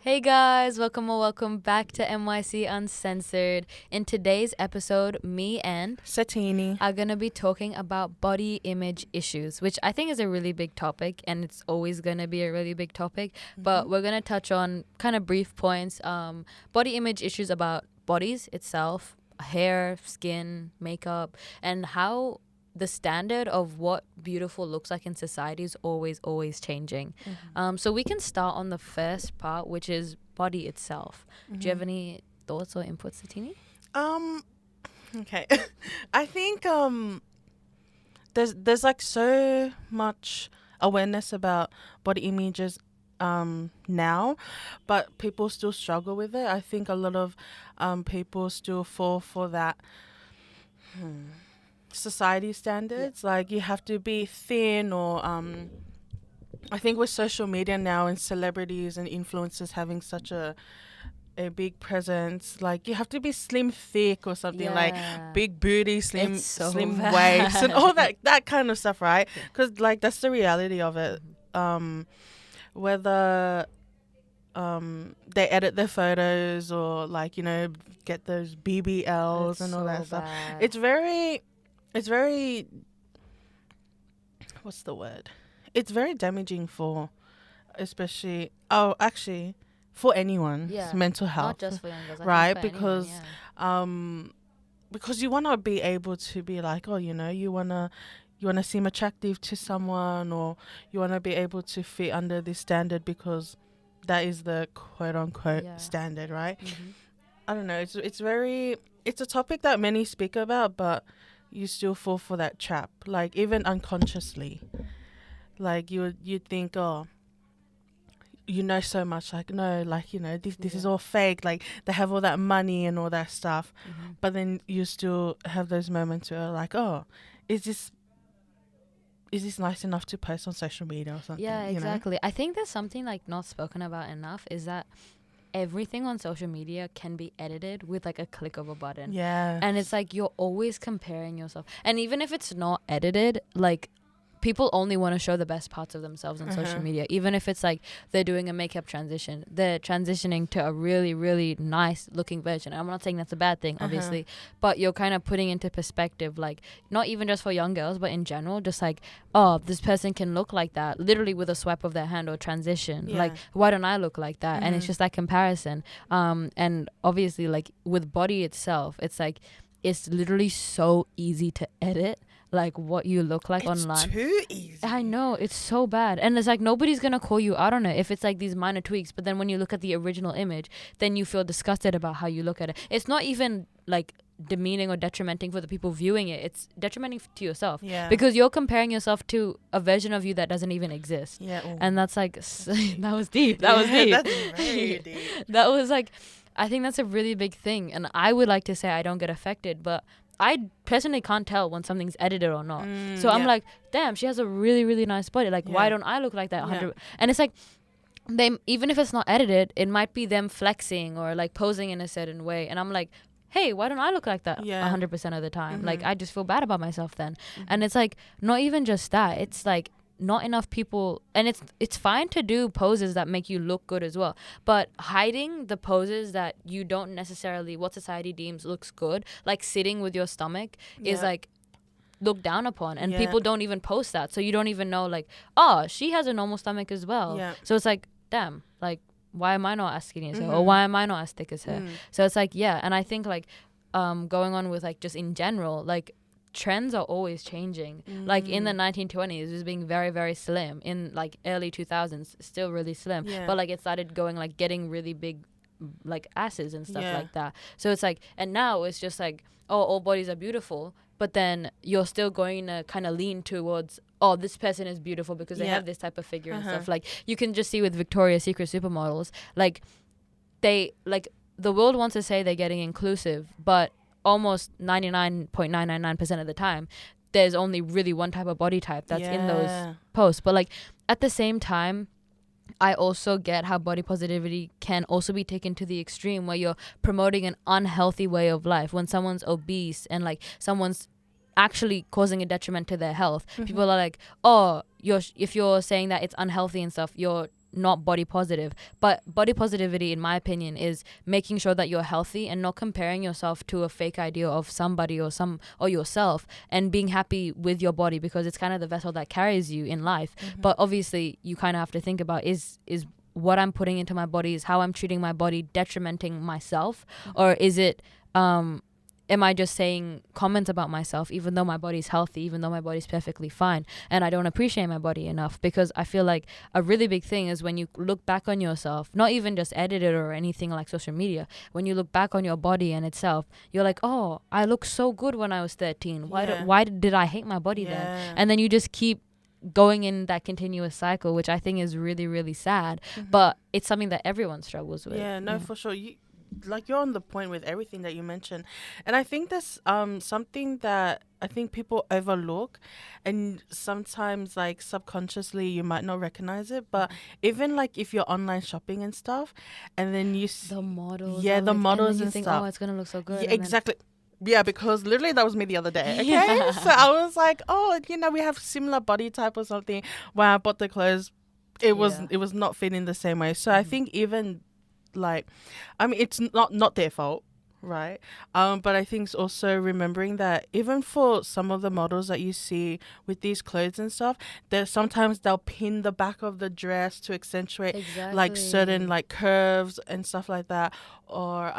Hey guys, welcome back to MYC Uncensored. In today's episode, me and Satini. are going to be talking about body image issues, which I think is a really big topic and it's always going to be a really big topic. But we're going to touch on kind of brief points, body image issues about bodies itself, hair, skin, makeup, and how the standard of what beautiful looks like in society is always changing. So we can start on the first part, which is body itself. Do you have any thoughts or inputs, Satini? Um, okay. I think there's like so much awareness about body images now, but people still struggle with it. I think a lot of people still fall for that society standards. Like you have to be thin or I think with social media now and celebrities and influencers having such a big presence, like you have to be slim thick or something, like big booty, slim It's so slim bad. waist and all that kind of stuff, right? Because like that's the reality of it. Whether they edit their photos or like get those BBLs It's and all so that stuff, bad. it's very what's the word, it's very damaging for, especially actually for anyone's Yeah, mental not health, just for young girls, I right? think for anyone, Because you want to be able to be like, oh, you want to seem attractive to someone, or you want to be able to fit under this standard because that is the quote unquote Yeah. standard, right? Mm-hmm. I don't know, it's a topic that many speak about, but you still fall for that trap, like even unconsciously. Like you'd think, oh, you know so much, like no, like this is Yeah. all fake, like they have all that money and all that stuff, Mm-hmm. but then you still have those moments where like, oh, is this nice enough to post on social media or something? Yeah, exactly. I think there's something like not spoken about enough is that everything on social media can be edited with like a click of a button. Yeah. And it's like you're always comparing yourself. And even if it's not edited, like people only want to show the best parts of themselves on social media. Even if it's like they're doing a makeup transition, they're transitioning to a really, really nice looking version. I'm not saying that's a bad thing, obviously, but you're kind of putting into perspective, like not even just for young girls, but in general, just like, oh, this person can look like that literally with a swipe of their hand or transition. Yeah. Like, why don't I look like that? And it's just that comparison. And obviously, like with body itself, it's like, it's literally so easy to edit like what you look like It's online. too easy. I know, it's so bad. And it's like nobody's gonna call you out on it if it's like these minor tweaks, but then when you look at the original image, then you feel disgusted about how you look at it. It's not even like demeaning or detrimenting for the people viewing it. It's detrimenting to yourself. Yeah. Because you're comparing yourself to a version of you that doesn't even exist. Yeah. Ooh. And that's like that was deep. That was deep. That's very deep. That was like, I think that's a really big thing. And I would like to say I don't get affected, but I personally can't tell when something's edited or not. So I'm like, damn, she has a really, really nice body. Like, why don't I look like that? 100. And it's like, they, even if it's not edited, it might be them flexing or like posing in a certain way. And I'm like, hey, why don't I look like that 100% of the time? Like, I just feel bad about myself then. And it's like, not even just that. It's like, not enough people, and it's fine to do poses that make you look good as well, but hiding the poses that you don't necessarily, what society deems looks good, like sitting with your stomach, is like looked down upon, and people don't even post that, so you don't even know like, oh, she has a normal stomach as well. So it's like, damn, like why am I not as skinny as her, or why am I not as thick as her? So it's like, yeah. And I think like going on with like just in general, like trends are always changing. Like in the 1920s it was being very, very slim. In like early 2000s still really slim, but like it started going like getting really big like asses and stuff like that. So it's like, and now it's just like, oh, all bodies are beautiful, but then you're still going to kind of lean towards, oh, this person is beautiful because they have this type of figure and stuff. Like you can just see with Victoria's Secret supermodels, like they, like the world wants to say they're getting inclusive, but almost 99.999% of the time there's only really one type of body type that's in those posts. But like at the same time, I also get how body positivity can also be taken to the extreme where you're promoting an unhealthy way of life. When someone's obese and like someone's actually causing a detriment to their health, people are like, oh, if you're saying that it's unhealthy and stuff, you're not body positive. But body positivity, in my opinion, is making sure that you're healthy and not comparing yourself to a fake idea of somebody or yourself, and being happy with your body, because it's kind of the vessel that carries you in life. But obviously you kind of have to think about, is what I'm putting into my body, is how I'm treating my body detrimenting myself, or is it am I just saying comments about myself even though my body's healthy, even though my body's perfectly fine, and I don't appreciate my body enough? Because I feel like a really big thing is when you look back on yourself, not even just edited or anything like social media, when you look back on your body and itself, you're like, oh, I look so good when I was 13. Why did I hate my body then? And then you just keep going in that continuous cycle, which I think is really, really sad. But it's something that everyone struggles with. For sure. You're on the point with everything that you mentioned, and I think that's something that I think people overlook, and sometimes like subconsciously you might not recognize it, but even like if you're online shopping and stuff, and then you see the models, the models and think, stuff, oh, it's gonna look so good. Yeah, exactly. Yeah, because literally that was me the other day. Okay, so I was like, oh, we have similar body type or something. When I bought the clothes, it was not fitting the same way. So I think even like, I mean, it's not their fault, right? But I think it's also remembering that even for some of the models that you see with these clothes and stuff, sometimes they'll pin the back of the dress to accentuate like certain like curves and stuff like that, or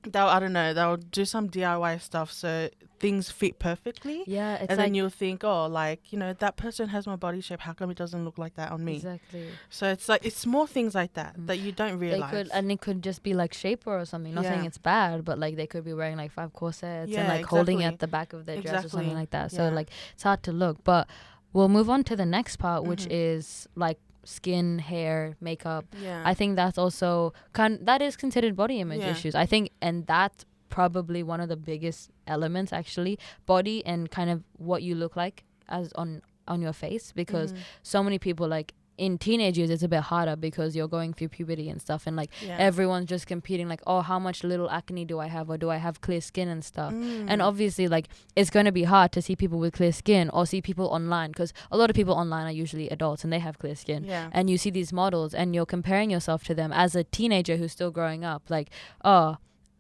they'll do some DIY stuff so things fit perfectly. Yeah, it's and then you'll think, oh, like, that person has my body shape. How come it doesn't look like that on me? Exactly. So it's like, it's small things like that that you don't realize. It could just be like shaper or something. Not saying it's bad, but like they could be wearing like 5 corsets and like holding at the back of their dress or something like that. So like it's hard to look. But we'll move on to the next part, which is like skin, hair, makeup. I think that's also that is considered body image issues, I think, and that's probably one of the biggest elements, actually, body and kind of what you look like as on your face, because so many people, like in teenage years, it's a bit harder because you're going through puberty and stuff, and like everyone's just competing, like, oh, how much little acne do I have, or do I have clear skin and stuff. And obviously, like, it's going to be hard to see people with clear skin or see people online, because a lot of people online are usually adults and they have clear skin, and you see these models and you're comparing yourself to them as a teenager who's still growing up, like, oh,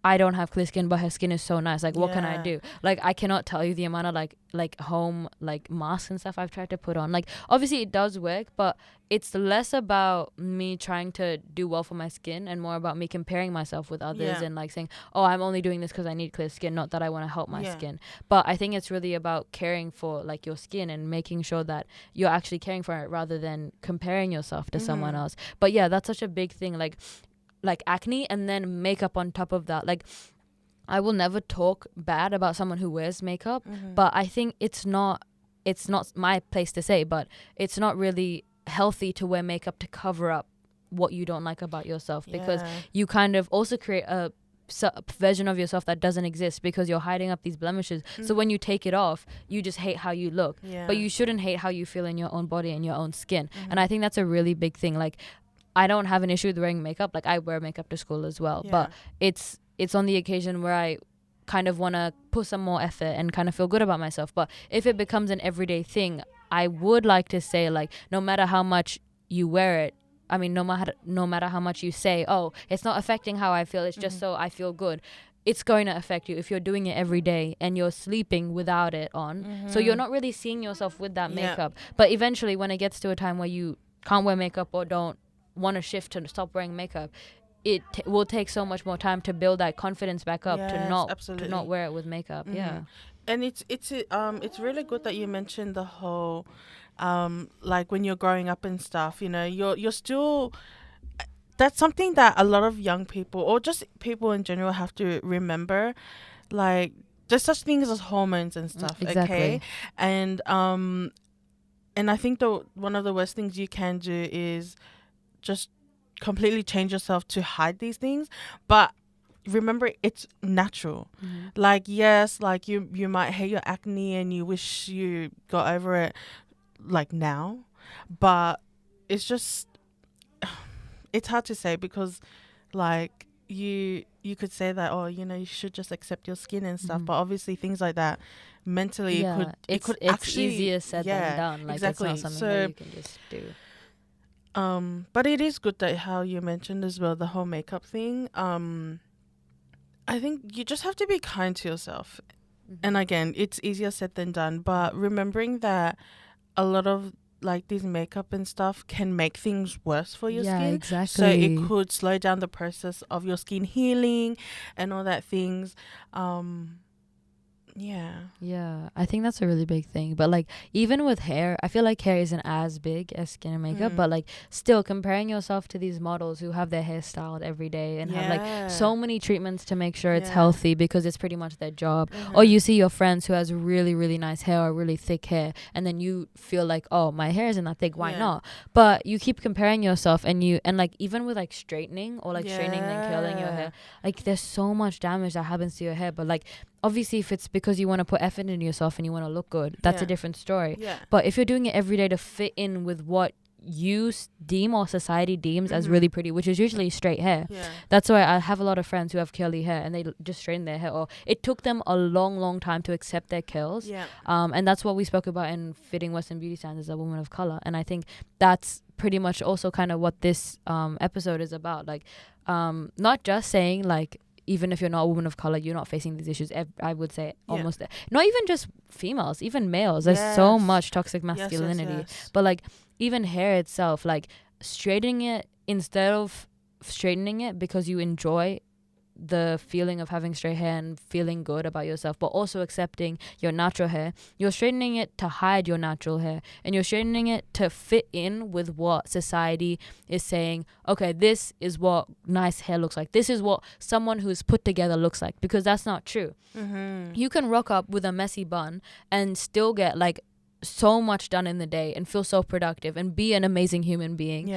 I don't have clear skin, but her skin is so nice. Like, what can I do? Like, I cannot tell you the amount of like home like masks and stuff I've tried to put on. Like, obviously it does work, but it's less about me trying to do well for my skin and more about me comparing myself with others and like saying, oh, I'm only doing this because I need clear skin, not that I want to help my skin. But I think it's really about caring for like your skin and making sure that you're actually caring for it rather than comparing yourself to someone else. But yeah, that's such a big thing. Like acne and then makeup on top of that. Like, I will never talk bad about someone who wears makeup, but I think it's not my place to say, but it's not really healthy to wear makeup to cover up what you don't like about yourself, because you kind of also create a version of yourself that doesn't exist because you're hiding up these blemishes. So when you take it off, you just hate how you look, but you shouldn't hate how you feel in your own body and your own skin. And I think that's a really big thing. Like, I don't have an issue with wearing makeup. Like, I wear makeup to school as well, but it's on the occasion where I kind of want to put some more effort and kind of feel good about myself. But if it becomes an everyday thing, I would like to say, like, no matter how much you wear it, I mean, no matter how much you say, oh, it's not affecting how I feel, it's just so I feel good, it's going to affect you if you're doing it every day and you're sleeping without it on. So you're not really seeing yourself with that makeup. But eventually, when it gets to a time where you can't wear makeup or don't want to shift to stop wearing makeup, it will take so much more time to build that confidence back up to not wear it with makeup. And it's really good that you mentioned the whole like when you're growing up and stuff, you're still, that's something that a lot of young people or just people in general have to remember. Like, there's such things as hormones and stuff. Okay, and I think one of the worst things you can do is just completely change yourself to hide these things. But remember, it's natural. Like, yes, like you might hate your acne and you wish you got over it like now, but it's just, it's hard to say, because like you could say that, oh, you should just accept your skin and stuff, but obviously things like that mentally it's actually easier said than done. Like, exactly. It's not something that you can just do. But it is good that how you mentioned as well the whole makeup thing. I think you just have to be kind to yourself. And again, it's easier said than done, but remembering that a lot of like these makeup and stuff can make things worse for your Yeah, skin. exactly. So it could slow down the process of your skin healing and all that things. Yeah, I think that's a really big thing. But like even with hair, I feel like hair isn't as big as skin and makeup, but like still comparing yourself to these models who have their hair styled every day and have like so many treatments to make sure it's healthy because it's pretty much their job. Or you see your friends who has really, really nice hair or really thick hair, and then you feel like, oh, my hair isn't that thick, why not? But you keep comparing yourself, and like even with like straightening or like straightening and curling your hair, like there's so much damage that happens to your hair. But like obviously if it's because you want to put effort into yourself and you want to look good, that's a different story. But if you're doing it every day to fit in with what you deem or society deems as really pretty, which is usually straight hair, that's why I have a lot of friends who have curly hair and they just straighten their hair, or it took them a long time to accept their curls. And that's what we spoke about in Fitting Western Beauty Standards as a woman of color. And I think that's pretty much also kind of what this episode is about. Like not just saying like even if you're not a woman of color, you're not facing these issues. I would say almost not even just females, even males. There's so much toxic masculinity. But like even hair itself, like straightening it instead of straightening it because you enjoy the feeling of having straight hair and feeling good about yourself, but also accepting your natural hair. You're straightening it to hide your natural hair, and you're straightening it to fit in with what society is saying. Okay, this is what nice hair looks like. This is what someone who's put together looks like, because that's not true. You can rock up with a messy bun and still get like so much done in the day and feel so productive and be an amazing human being.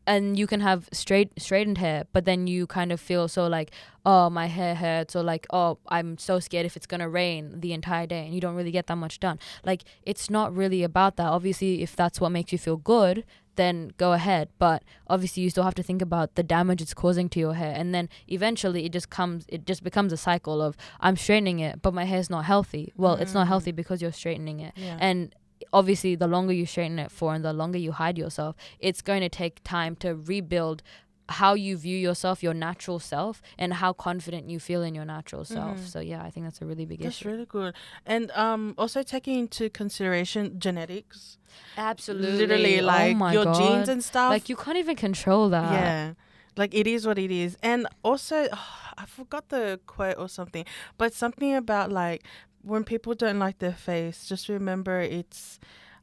And you can have straightened hair, but then you kind of feel so like, oh, my hair hurts, or like, oh, I'm so scared if it's gonna rain the entire day, and you don't really get that much done. Like it's not really about that. Obviously if that's what makes you feel good, then go ahead, but obviously you still have to think about the damage it's causing to your hair. And then eventually it just becomes a cycle of, I'm straightening it but my hair's not healthy. Well, it's not healthy because you're straightening it. And obviously the longer you straighten it for and the longer you hide yourself, it's going to take time to rebuild how you view yourself, your natural self, and how confident you feel in your natural self. So yeah, I think that's a really big issue. That's really good. And also taking into consideration genetics. Absolutely. Literally, like your genes and stuff. Like you can't even control that. Yeah. Like it is what it is. And also, I forgot the quote or something, but something about like when people don't like their face, just remember it's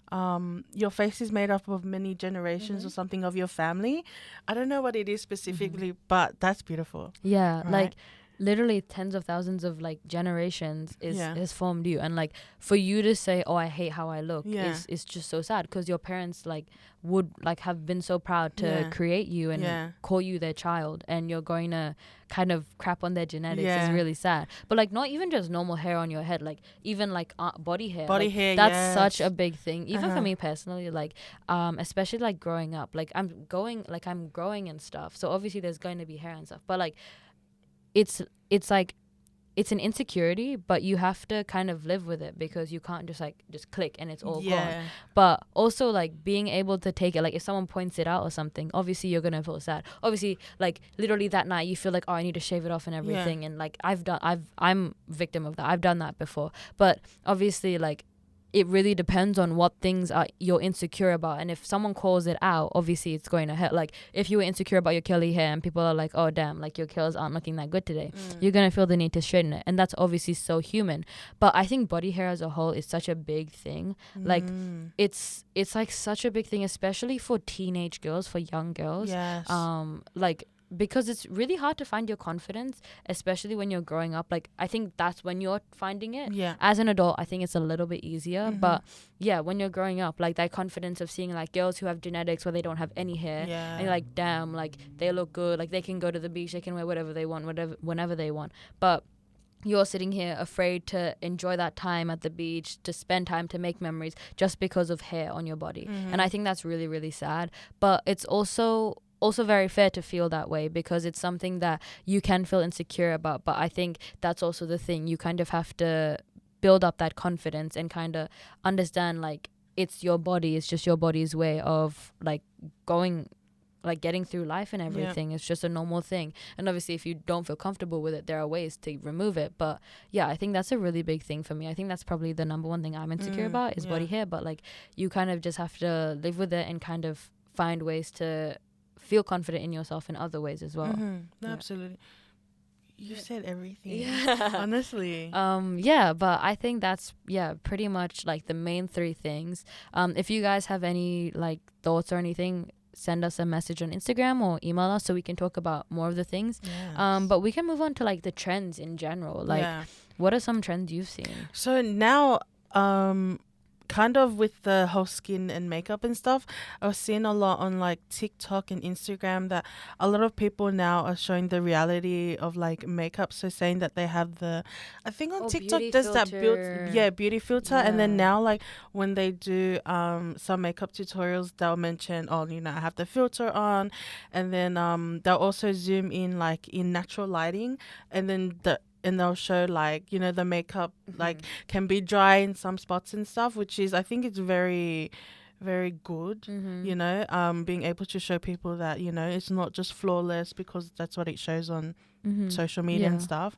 your face is made up of many generations or something of your family. I don't know what it is specifically, but that's beautiful. Yeah, right? Like literally tens of thousands of like generations has formed you, and like for you to say, oh, I hate how I look is just so sad, because your parents like would like have been so proud to create you and call you their child, and you're going to kind of crap on their genetics. Is really sad. But like not even just normal hair on your head, like even like body hair, that's such a big thing, even for me personally. Like especially like growing up, like I'm growing and stuff, so obviously there's going to be hair and stuff, but like it's like it's an insecurity, but you have to kind of live with it, because you can't just click and it's all gone. But also like being able to take it, like if someone points it out or something, obviously you're gonna feel sad. Obviously like literally that night you feel like, oh, I need to shave it off and everything. And like I'm victim of that. I've done that before. But obviously like it really depends on what things are you're insecure about, and if someone calls it out, obviously it's going to hurt. Like if you were insecure about your curly hair and people are like, oh damn, like your curls aren't looking that good today, you're gonna feel the need to straighten it, and that's obviously so human. But I think body hair as a whole is such a big thing. Like it's like such a big thing, especially for teenage girls, for young girls. Like because it's really hard to find your confidence, especially when you're growing up. Like I think that's when you're finding it. As an adult, I think it's a little bit easier, but yeah, when you're growing up, like that confidence of seeing like girls who have genetics where they don't have any hair, and you're like, damn, like they look good, like they can go to the beach, they can wear whatever they want, whenever they want. But you're sitting here afraid to enjoy that time at the beach, to spend time, to make memories, just because of hair on your body. And I think that's really, really sad. But it's also very fair to feel that way, because it's something that you can feel insecure about. But I think that's also the thing, you kind of have to build up that confidence and kind of understand like it's your body. It's just your body's way of like going, like getting through life and everything. It's just a normal thing. And obviously if you don't feel comfortable with it, there are ways to remove it. But yeah, I think that's a really big thing for me. I think that's probably the number one thing I'm insecure about is body hair. But like you kind of just have to live with it and kind of find ways to feel confident in yourself in other ways as well. Absolutely. You said everything. Honestly. Yeah, but I think that's pretty much like the main three things. If you guys have any like thoughts or anything, send us a message on Instagram or email us so we can talk about more of the things. But we can move on to like the trends in general. Like what are some trends you've seen? So now kind of with the whole skin and makeup and stuff, I was seeing a lot on like TikTok and Instagram that a lot of people now are showing the reality of like makeup. So saying that they have the, I think on TikTok there's that beauty filter, and then now like when they do some makeup tutorials, they'll mention, oh, you know, I have the filter on, and then they'll also zoom in like in natural lighting, and then they'll show like, you know, the makeup like can be dry in some spots and stuff, which is, I think it's very, very good, you know, being able to show people that, you know, it's not just flawless because that's what it shows on social media and stuff.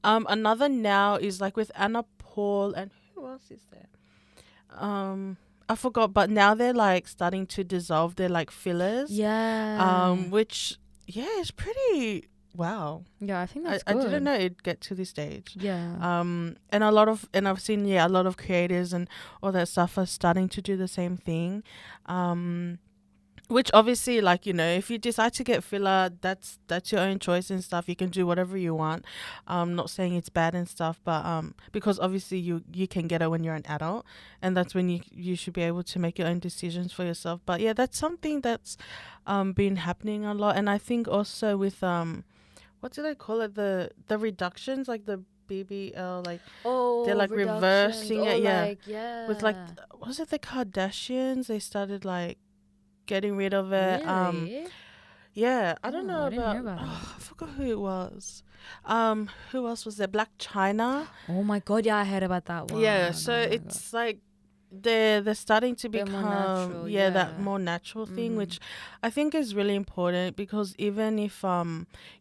Another now is like with Anna Paul and who else is there? I forgot, but now they're like starting to dissolve their like fillers. Which is pretty. Wow. Yeah, I think that's good. I didn't know it'd get to this stage. Yeah. And I've seen a lot of creators and all that stuff are starting to do the same thing. Which obviously, like, you know, if you decide to get filler, that's your own choice and stuff. You can do whatever you want. Not saying it's bad and stuff, but because obviously you can get it when you're an adult, and that's when you should be able to make your own decisions for yourself. But yeah, that's something that's been happening a lot. And I think also with what do they call it? The reductions, like the BBL, like they're like reversing it. Yeah. With like, was it the Kardashians? They started like getting rid of it. Really? I don't know about I forgot who it was. Who else was there? Black China. Oh my god, yeah, I heard about that one. Yeah, so it's like they're starting to become natural, that more natural thing, which I think is really important, because even if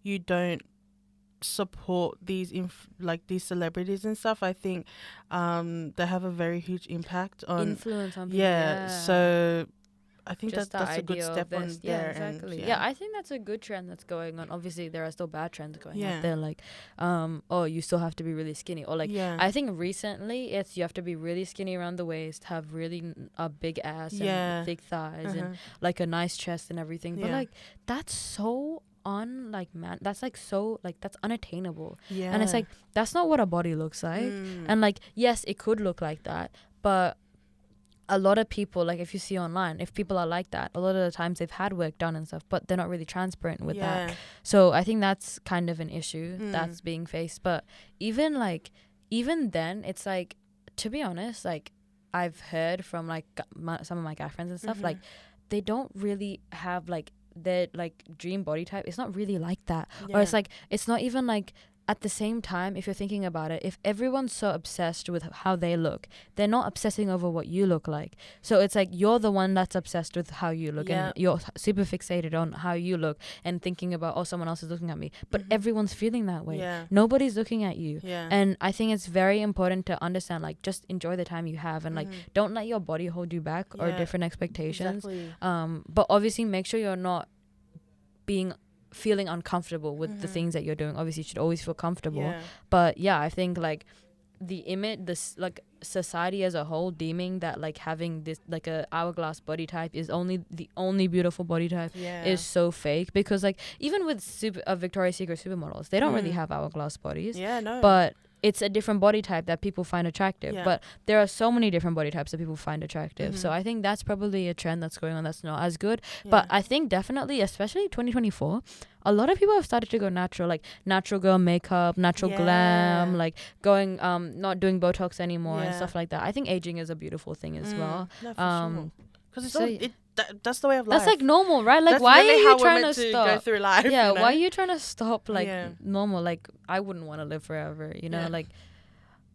you don't support these these celebrities and stuff, I think they have a very huge impact on influence on people. So I think just that's a good step on there. Yeah, exactly. And, I think that's a good trend that's going on. Obviously, there are still bad trends going on there. Like, you still have to be really skinny. Or like, I think recently it's you have to be really skinny around the waist, have really a big ass and thick thighs and like a nice chest and everything. But like, that's so that's like so like that's unattainable. And it's like that's not what a body looks like. And like, yes, it could look like that, but a lot of people, like if you see online, if people are like that, a lot of the times they've had work done and stuff, but they're not really transparent with that. So I think that's kind of an issue that's being faced. But even then, it's like, to be honest, like I've heard from like some of my guy friends and stuff, like they don't really have like their like dream body type. It's not really like that. Or it's like, it's not even like, at the same time, if you're thinking about it, if everyone's so obsessed with how they look, they're not obsessing over what you look like. So it's like you're the one that's obsessed with how you look, and you're super fixated on how you look and thinking about, oh, someone else is looking at me. But everyone's feeling that way. Nobody's looking at you. And I think it's very important to understand, like, just enjoy the time you have, and like don't let your body hold you back or different expectations. But obviously make sure you're not feeling uncomfortable with the things that you're doing. Obviously you should always feel comfortable, but I think like the image, this like society as a whole deeming that like having this like a hourglass body type is the only beautiful body type is so fake. Because like even with Victoria's Secret supermodels, they don't really have hourglass bodies, but it's a different body type that people find attractive. But there are so many different body types that people find attractive. So I think that's probably a trend that's going on that's not as good. But I think definitely, especially 2024, a lot of people have started to go natural, like natural girl makeup, natural glam, like going not doing Botox anymore and stuff like that. I think aging is a beautiful thing as well. No, for sure. Because that's the way of life. That's like normal, right? Like, that's why really are you how trying we're to meant stop? go through life? Yeah, you know? Why are you trying to stop like normal? Like, I wouldn't want to live forever, you know? Like,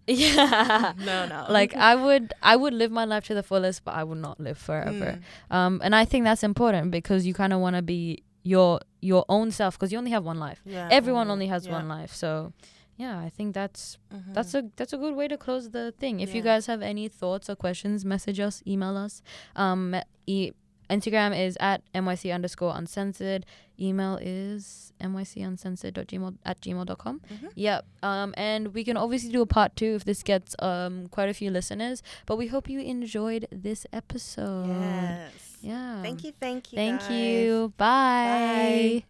Yeah. No. Like I would live my life to the fullest, but I would not live forever. And I think that's important because you kind of want to be your own self, because you only have one life. Yeah. Everyone only has one life. So yeah, I think that's a good way to close the thing. If you guys have any thoughts or questions, message us, email us. Instagram is at MYC_uncensored. Email is mycuncensored@gmail.com. Yep. And we can obviously do a part 2 if this gets quite a few listeners. But we hope you enjoyed this episode. Yes. Yeah. Thank you. Thank you. Bye.